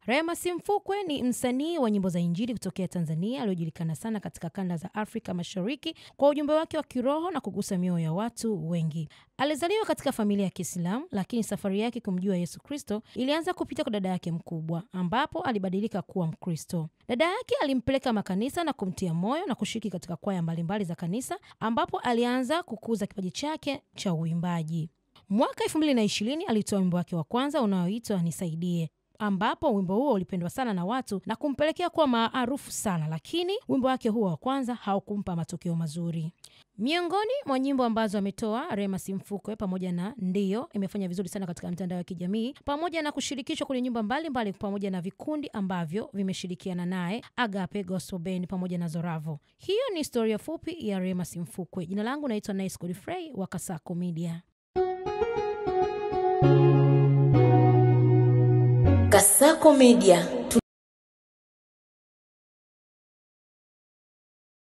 Rema Simfukwe ni msanii wa nyimbo za injili kutokea Tanzania aliyojulikana sana katika kanda za Afrika Mashariki kwa ujumbe wake wa kiroho na kugusa mioyo ya watu wengi. Alizaliwa katika familia ya Kiislamu, lakini safari yake kumjua Yesu Kristo ilianza kupita kwa dada yake mkubwa, ambapo alibadilika kuwa Mkristo. Dada yake alimpeleka makanisa na kumtia moyo na kushiriki katika kwaya mbalimbali za kanisa, ambapo alianza kukuza kipaji chake cha uimbaji. Mwaka 2020 alitoa wimbo wake wa kwanza unaoitwa Nisaidie, ambapo wimbo huo ulipendwa sana na watu na kumpelekea kuwa maarufu sana, lakini wimbo wake huo wa kwanza haukumpa matokeo mazuri. Miongoni mwa nyimbo ambazo ametoa Rema Simfukwe pamoja na Ndio imefanya vizuri sana katika mitandao ya kijamii, pamoja na kushirikishwa kwenye nyimbo mbalimbali pamoja na vikundi ambavyo vimeshirikiana naye, Agape Gospel Band pamoja na Zoravo. Hiyo ni historia fupi ya Rema Simfukwe. Jina langu naitwa Nice Godfrey wa Kasako Media. Kasako Media.